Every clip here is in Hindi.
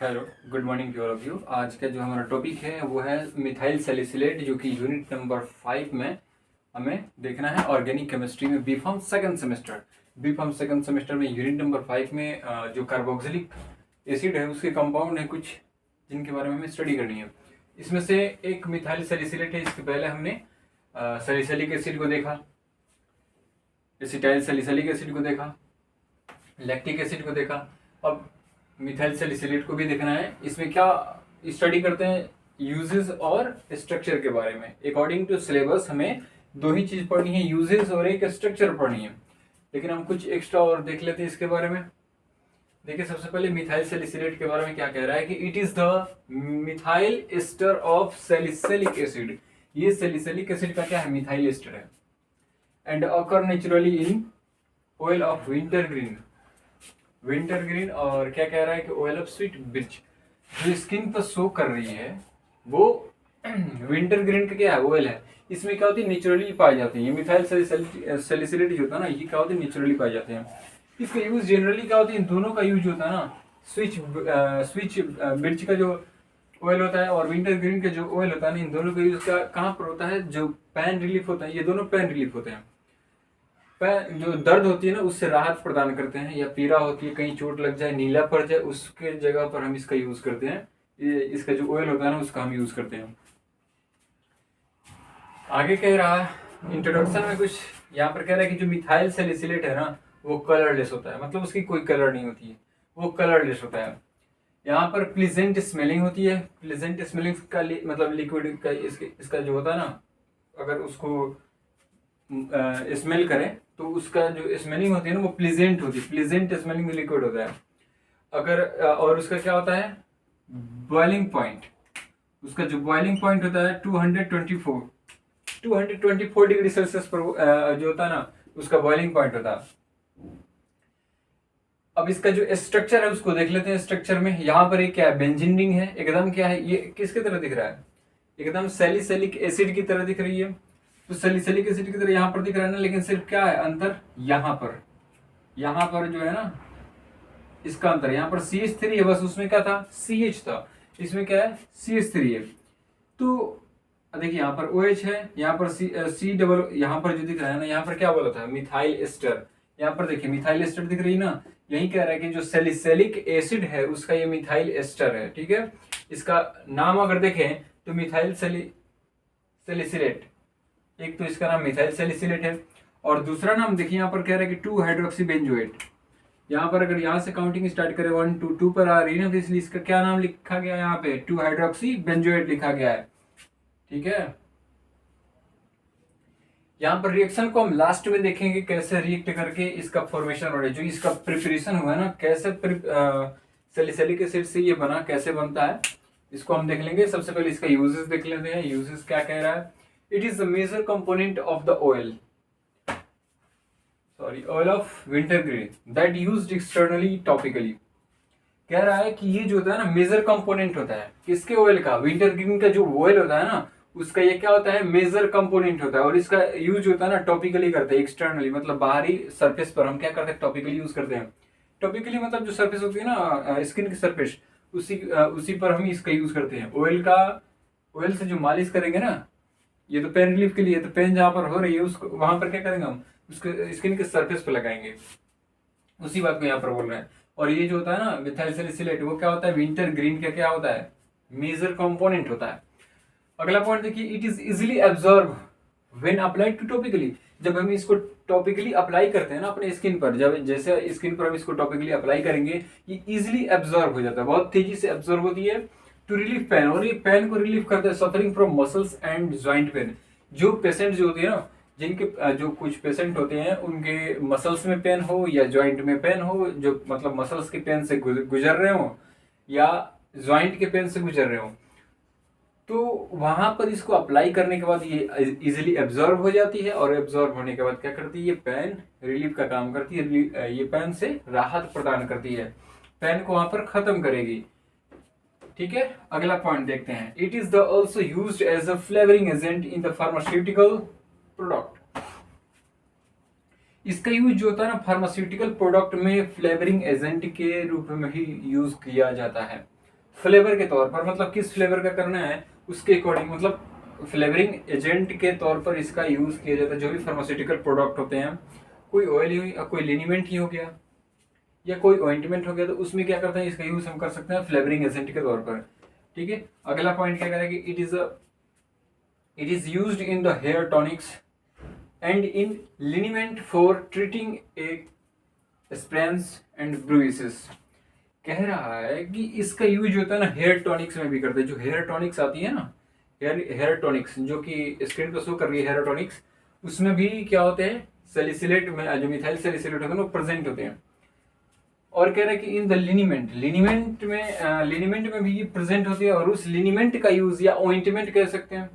Hello, good morning to all of you. आज का जो हमारा टॉपिक है वो है मिथाइल सैलिसिलेट, जो कि यूनिट नंबर 5 में हमें देखना है ऑर्गेनिक केमिस्ट्री में बी फार्म सेकंड सेमेस्टर में यूनिट नंबर 5 में जो कार्बोक्सिलिक एसिड है उसके कंपाउंड है कुछ जिनके बारे में हमें स्टडी करनी है। इसमें से एक मिथाइल सैलिसिलेट है। इसके पहले हमने सैलिसिलिक एसिड को देखा, एसिटाइल सैलिसिलिक एसिड को देखा, लैक्टिक एसिड को देखा। अब मिथाइल सैलिसिलेट को भी देखना है। इसमें क्या स्टडी करते हैं, यूजेस और स्ट्रक्चर के बारे में। अकॉर्डिंग टू सिलेबस हमें दो ही चीज पढ़नी है, यूजेस और एक स्ट्रक्चर पढ़नी है, लेकिन हम कुछ एक्स्ट्रा और देख लेते हैं इसके बारे में। देखिए, सबसे पहले मिथाइल सैलिसिलेट के बारे में क्या कह रहा है कि it is the methyl ester of salicylic acid. ये सैलिसिलिक एसिड का क्या है, मिथाइल एस्टर है। And occur naturally in oil of winter green. और क्या कह रहा है कि ऑयल ऑफ स्वीट बिर्च जो स्किन पर शो कर रही है वो विंटर ग्रीन का क्या है, ऑयल है। इसमें क्या होती है, नेचुरली पाई जाती है। ये मिथाइल सैलिसिलेट जो होता है ना, ये क्या होती है, नेचुरली पाई जाते हैं। इसका यूज जनरली क्या होती है, इन दोनों का यूज होता है ना। स्विच बिर्च का जो ऑयल होता है और विंटर ग्रीन का जो ऑयल होता है ना, इन दोनों का यूज कहाँ पर होता है, जो पेन रिलीफ होता है। ये दोनों पेन रिलीफ होते हैं। जो दर्द होती है ना उससे राहत प्रदान करते हैं, या पीड़ा होती है, कहीं चोट लग जाए, नीला पड़ जाए, उसके जगह पर हम इसका यूज करते हैं। इसका जो ऑयल होता है ना उसका हम यूज करते हैं। आगे कह रहा है इंट्रोडक्शन में कुछ यहाँ पर कह रहा है कि जो मिथाइल सैलिसिलेट है ना वो कलरलेस होता है, मतलब उसकी कोई कलर नहीं होती है, वो कलरलेस होता है। यहाँ पर प्लीजेंट स्मेलिंग होती है। प्लीजेंट स्मेलिंग का मतलब लिक्विड का इसका जो होता है ना, अगर उसको स्मेल करें तो उसका जो स्मेलिंग होती है ना वो प्लीजेंट होती है। प्लीजेंट स्मेलिंग लिक्विड होता है। अगर और उसका क्या होता है, बॉइलिंग पॉइंट। उसका जो बॉइलिंग पॉइंट होता है 224 डिग्री सेल्सियस पर जो होता है ना उसका बॉइलिंग पॉइंट होता है। अब इसका जो स्ट्रक्चर है उसको देख लेते हैं। स्ट्रक्चर में यहाँ पर एक क्या है, बेंजीन रिंग है। एकदम क्या है, ये किसकी तरह दिख रहा है, एकदम सैलिसिलिक एसिड की तरह दिख रही है। तो सैलिसिलिक एसिड की तरह यहाँ पर दिख रहा है ना, लेकिन सिर्फ क्या है अंतर, यहाँ पर जो है ना इसका अंतर, यहाँ पर CH3 है, बस उसमें क्या था, CH था, इसमें क्या है, CH3 है। तो देखिए यहाँ पर OH है, यहाँ पर C डबल, यहाँ पर जो दिख रहा है ना, यहाँ पर क्या बोला था, मिथाइल एस्टर। यहाँ पर देखिए मिथाइल एस्टर दिख रही है ना, यही कह रहा है कि जो सैलिसिलिक एसिड है उसका ये मिथाइल एस्टर है। ठीक है, इसका नाम अगर देखें तो मिथाइल सैलिसिलेट, एक तो इसका नाम मिथाइल सैलिसिलेट है, और दूसरा नाम देखिए यहाँ पर कह रहा है कि 2 हाइड्रोक्सी बेंजोएट। यहाँ पर अगर यहाँ से काउंटिंग स्टार्ट करें 1 2 2 पर आ रही है ना, तो इसलिए इसका क्या नाम लिखा गया है, यहाँ पे 2 हाइड्रोक्सी बेंजोएट लिखा गया है। ठीक है, यहाँ पर रिएक्शन को हम लास्ट में देखेंगे, कैसे रिएक्ट करके इसका फॉर्मेशन हो रहा है, जो इसका प्रिपरेशन हुआ है ना, कैसे सैलिसिलिक एसिड से ये बना, कैसे बनता है, इसको हम देख लेंगे। सबसे पहले इसका यूजेस देख लेते हैं। यूजेस क्या कह रहा है, it is the major component of the oil of winter green that used externally topically. कह रहा है कि ये जो होता है ना मेजर कंपोनेंट होता है किसके, ऑयल का, विंटर ग्रीन का जो ऑयल होता है ना उसका ये क्या होता है, मेजर कंपोनेंट होता है। और इसका यूज होता है ना टॉपिकली करते हैं, एक्सटर्नली मतलब बाहरी सरफेस पर हम क्या करते हैं, टॉपिकली यूज करते हैं। टॉपिकली मतलब जो सरफेस होती है ना स्किन की सरफेस, उसी पर हम इसका यूज करते हैं। ऑयल से जो मालिश करेंगे ना, ये तो पेन रिलीफ के लिए, तो पेन जहां पर हो रही है उसको वहां पर क्या करेंगे हम, उसके स्किन के सरफेस पे लगाएंगे। उसी बात को यहाँ पर बोल रहे हैं। और ये जो होता है ना मिथाइल सैलिसिलेट, वो क्या होता है, विंटर ग्रीन का क्या होता है, मेजर कंपोनेंट होता है। अगला पॉइंट देखिए, it is easily absorb when applied to topically. जब हम इसको टॉपिकली अप्लाई करते हैं ना अपने स्किन पर, जब जैसे स्किन पर हम इसको टॉपिकली अप्लाई करेंगे, ये इजिली एब्जॉर्ब हो जाता है, बहुत तेजी से एब्जॉर्ब होती है। टू रिलीफ पेन, और ये पेन को रिलीफ करता है। Suffering from muscles and joint pain, जो पेशेंट जो होती है ना, जिनके जो कुछ पेशेंट होते हैं उनके मसल्स में पेन हो या ज्वाइंट में पेन हो, जो मतलब मसल्स के पेन से गुजर रहे हो या ज्वाइंट के पेन से गुजर रहे हो, तो वहां पर इसको अप्लाई करने के बाद ये इजीली एब्जॉर्ब हो जाती है। और एब्जॉर्ब होने के बाद क्या करती है, ये पेन रिलीफ का काम करती है। ये पेन से राहत प्रदान करती है, पेन को वहां पर खत्म करेगी। ठीक है, अगला पॉइंट देखते हैं। It is the also used as a flavouring agent in the pharmaceutical product. इसका यूज जो होता है ना फार्मास्यूटिकल प्रोडक्ट में फ्लेवरिंग एजेंट के रूप में ही यूज किया जाता है। फ्लेवर के तौर पर, मतलब किस फ्लेवर का करना है उसके अकॉर्डिंग, मतलब फ्लेवरिंग एजेंट के तौर पर इसका यूज किया जाता है। जो भी फार्मास्यूटिकल प्रोडक्ट होते हैं, कोई ऑयल ही, कोई लिनीमेंट ही हो गया या कोई ऑइंटमेंट हो गया, तो उसमें क्या करते हैं, इसका यूज हम कर सकते हैं फ्लेवरिंग एजेंट के तौर पर। ठीक है, अगला पॉइंट क्या करेगा कि it is used in the hair tonics and in liniment for treating a sprains and bruises. कह रहा है कि इसका यूज होता है ना हेयर टॉनिक्स में भी करते हैं। जो हेयर टॉनिक्स आती है ना, हेयर टॉनिक्स जो कि स्क्रीन पर शो कर रही है, हेयर टॉनिक्स, उसमें भी क्या होते हैं, सैलिसिलेट में जो मिथाइल सैलिसिलेट होते हैं वो प्रेजेंट होते हैं। और कह रहे हैं कि इन द लिनीमेंट में भी ये प्रेजेंट होती है, और उस लिनीमेंट का यूज या ऑइंटमेंट कह सकते हैं।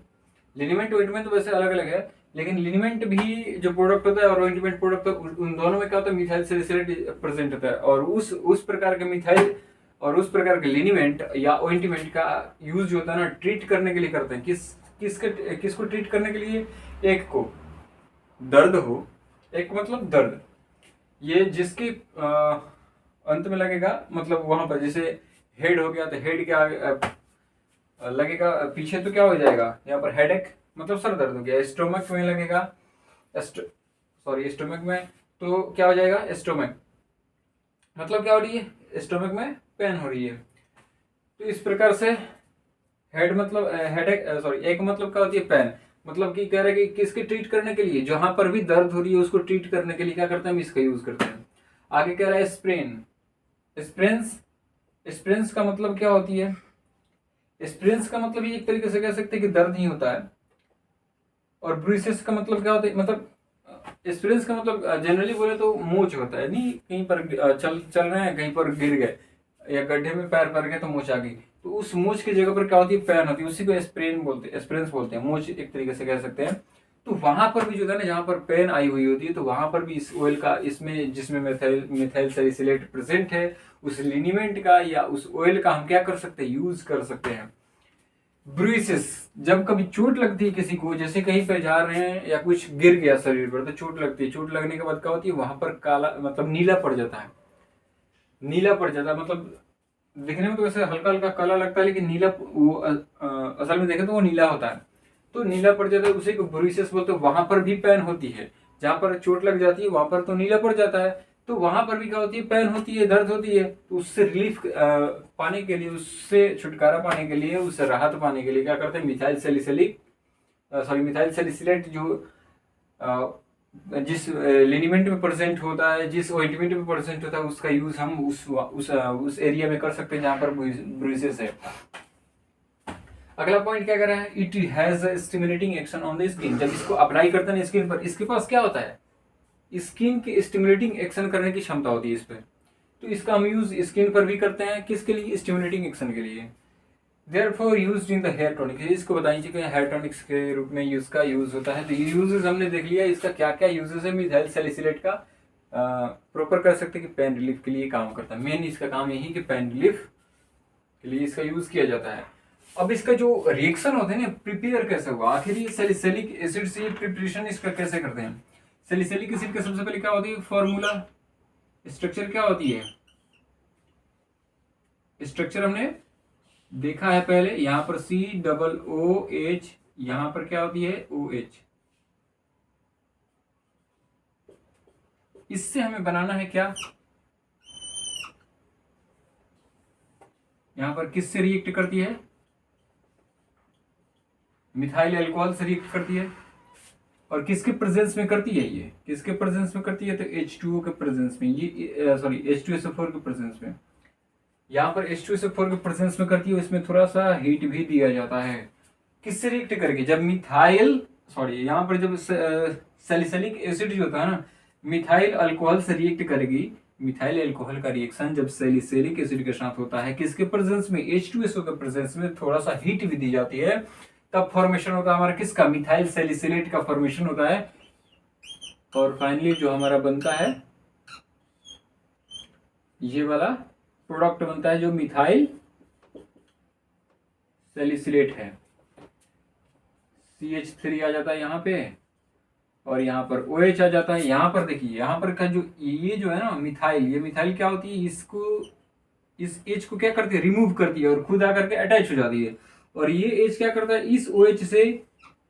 लिनीमेंट ऑइंटमेंट तो वैसे अलग अलग है, लेकिन लिनीमेंट भी जो प्रोडक्ट होता है और ऑइंटमेंट प्रोडक्ट, उन दोनों में क्या होता है, मिथाइल सैलिसिलेट प्रेजेंट होता है। और उस प्रकार के मिथाइल और उस प्रकार के लिनीमेंट या ऑइंटमेंट का यूज जो होता है ना, ट्रीट करने के लिए करते हैं। किसको ट्रीट करने के लिए, एक को दर्द हो, एक मतलब दर्द, ये जिसके अंत में लगेगा, मतलब वहां पर जैसे हेड हो गया तो हेड के आगे लगेगा, पीछे तो क्या हो जाएगा, यहाँ पर हेडेक मतलब सर दर्द हो गया। स्टोमक में लगेगा, स्टोमक में तो क्या हो जाएगा, स्टोमक मतलब क्या हो रही है, स्टोमक में पेन हो रही है। तो इस प्रकार से हेड मतलब हेडेक, एक मतलब क्या होती है, पेन, मतलब कि कह रहे हैं कि किसके ट्रीट करने के लिए, जहां पर भी दर्द हो रही है उसको ट्रीट करने के लिए क्या करते हैं, हम इसका यूज करते हैं। आगे कह रहा है स्प्रेन, स्प्रेन्स का मतलब क्या होती है, स्प्रेन्स का मतलब ये एक तरीके से कह सकते हैं कि दर्द नहीं होता है। और ब्रूइसेस का मतलब क्या होता है, मतलब स्प्रेन्स का मतलब जनरली बोले तो मोच होता है, नहीं कहीं पर चल रहे हैं, कहीं पर गिर गए या गड्ढे में पैर पड़ गए तो मोच आ गई, तो उस मोच की जगह पर क्या होती है, पैन होती है, उसी को स्प्रेन्स बोलते हैं, मोच एक तरीके से कह सकते हैं। तो वहां पर भी जो है ना, जहां पर पेन आई हुई होती है, तो वहां पर भी इस ऑयल का, इसमें जिसमें मिथाइल सैलिसिलेट प्रेजेंट है, उस लिनीमेंट का या उस ऑयल का हम क्या कर सकते हैं, यूज कर सकते हैं। ब्रूइसेस, जब कभी चोट लगती है किसी को, जैसे कहीं पे जा रहे हैं या कुछ गिर गया शरीर पर, तो चोट लगती है, चोट लगने के बाद क्या होती है, वहां पर काला मतलब नीला पड़ जाता है, मतलब दिखने में तो वैसे हल्का हल्का काला लगता है, लेकिन नीला वो असल में देखें तो वो नीला होता है। तो नीला पड़ जाता है, उसे को ब्रूइसेस बोलते हैं। वहां पर भी पेन होती है, जहां पर चोट लग जाती है वहां पर तो नीला पड़ जाता है, तो वहां पर भी क्या होती है, पेन होती है, दर्द होती है। तो उससे रिलीफ पाने के लिए, उससे छुटकारा पाने के लिए, उससे राहत पाने के लिए क्या करते हैं, मिथाइल सैलिसिलेट जो जिस लिनीमेंट में प्रेजेंट होता है, जिस ऑइंटमेंट में प्रेजेंट होता है, उसका यूज हम उस एरिया में कर सकते हैं जहां पर ब्रूइसेस है। अगला पॉइंट क्या कर रहा है, it has stimulating action on the skin. जब इसको अप्लाई करते हैं स्किन पर, इसके पास क्या होता है, स्किन के स्टिमुलेटिंग एक्शन करने की क्षमता होती है इस पर। तो इसका हम यूज स्किन पर भी करते हैं, किसके लिए, स्टिमुलेटिंग एक्शन के लिए। Therefore used in the hair tonic, इसको बताइए कि हेयर टॉनिक्स के रूप में इसका यूज होता है। तो ये यूजेस हमने देख लिया, इसका क्या क्या यूजेस है मिथाइल सैलिसिलेट का। प्रॉपर कर सकते हैं कि पेन रिलीफ के लिए काम करता है, मेन इसका काम यही कि पेन रिलीफ के लिए इसका यूज किया जाता है। अब इसका जो रिएक्शन होते हैं ना, प्रिपेयर कैसे हुआ, आखिर ये सैलिसिलिक एसिड से प्रिपरेशन इसका कैसे करते हैं। सैलिसिलिक एसिड का सबसे पहले क्या होती है, फॉर्मूला स्ट्रक्चर क्या होती है, स्ट्रक्चर हमने देखा है पहले, यहां पर COOH, यहां पर क्या होती है, OH। इससे हमें बनाना है क्या, यहां पर किससे रिएक्ट करती है, मिथाइल अल्कोहल से रिएक्ट करती है। और किसके प्रेजेंस में करती है, ये किसके प्रेजेंस में करती है, तो H2O के प्रेजेंस में, ये H2SO4 के प्रेजेंस में। यहाँ पर H2SO4 के प्रेजेंस में करती है, इसमें थोड़ा सा हीट भी दिया जाता है। किससे रिएक्ट करके, जब यहाँ पर जब सैलिसिलिक एसिड जो होता है ना, मिथाइल अल्कोहल से रिएक्ट करेगी। मिथाइल अल्कोहल का रिएक्शन जब सैलिसिलिक एसिड के साथ होता है, किसके प्रेजेंस में, H2SO के प्रेजेंस में, थोड़ा सा हीट भी दी जाती है, तब फॉर्मेशन होता है हमारा किसका, मिथाइल सैलिसिलेट का फॉर्मेशन होता है। और फाइनली जो हमारा बनता है, ये वाला प्रोडक्ट बनता है जो मिथाइल सैलिसिलेट है। CH3 आ जाता है यहाँ पे, और यहाँ पर OH आ जाता है। यहाँ पर देखिए, यहाँ पर का जो ये जो है ना मिथाइल, ये मिथाइल क्या होती है, इसको इस एच को क्या करती है, रिमूव करती है और खुद आकर के अटैच हो जाती है। और ये एच क्या करता है, इस OH से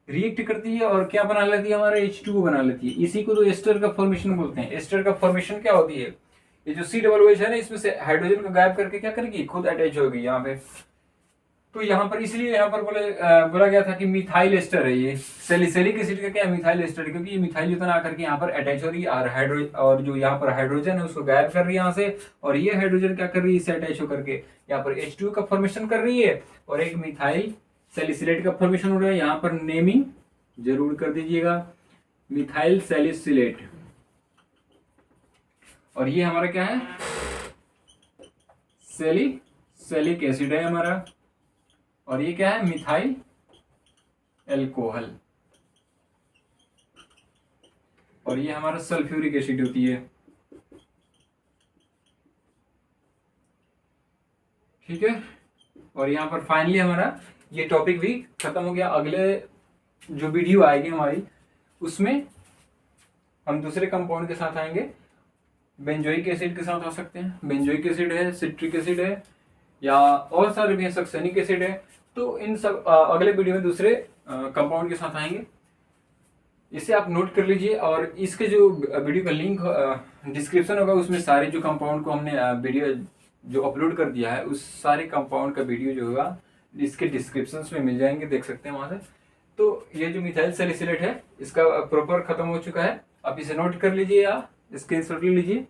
रिएक्ट करती है और क्या बना लेती है, हमारा H2O बना लेती है। इसी को तो एस्टर का फॉर्मेशन बोलते हैं। एस्टर का फॉर्मेशन क्या होती है, ये जो COOH है ना, इसमें से हाइड्रोजन को गायब करके क्या करेगी, खुद अटैच होगी यहाँ पे। तो यहाँ पर इसलिए यहाँ पर बोला गया था कि मिथाइल एस्टर है ये। सैलिसिलिक एसिड का क्या है, मिथाइल एस्टर, क्योंकि ये मिथाइल युतन आकर के यहाँ पर अटैच हो रही है और जो यहाँ पर हाइड्रोजन है उसको गायब कर रही है यहाँ से, और ये हाइड्रोजन क्या कर रही है, इससे अटैच होकर के यहाँ पर H2 का फॉर्मेशन कर रही है और एक मिथाइल सैलिसिलेट का फॉर्मेशन हो रहा है। यहाँ पर नेमिंग जरूर कर दीजिएगा, मिथाइल सैलिसिलेट। और ये हमारा क्या है, सैलिक एसिड है हमारा, और ये क्या है, मिथाइल एल्कोहल। और ये हमारा सल्फ्यूरिक एसिड होती है। ठीक है, और यहाँ पर फाइनली हमारा ये टॉपिक भी खत्म हो गया। अगले जो वीडियो आएगी हमारी उसमें हम दूसरे कंपाउंड के साथ आएंगे। बेंजोइक एसिड के साथ आ सकते हैं, बेंजोइक एसिड है, सिट्रिक एसिड है, या और सारे भी, सक्सेनिक एसिड है। तो इन सब अगले वीडियो में दूसरे कंपाउंड के साथ आएंगे। इसे आप नोट कर लीजिए, और इसके जो वीडियो का लिंक डिस्क्रिप्शन होगा उसमें सारे जो कंपाउंड को हमने वीडियो जो अपलोड कर दिया है उस सारे कंपाउंड का वीडियो जो होगा इसके डिस्क्रिप्शन में मिल जाएंगे, देख सकते हैं वहां से। तो ये जो मिथाइल सैलिसिलेट है इसका प्रॉपर खत्म हो चुका है, आप इसे नोट कर लीजिए या स्क्रीनशॉट ले लीजिए।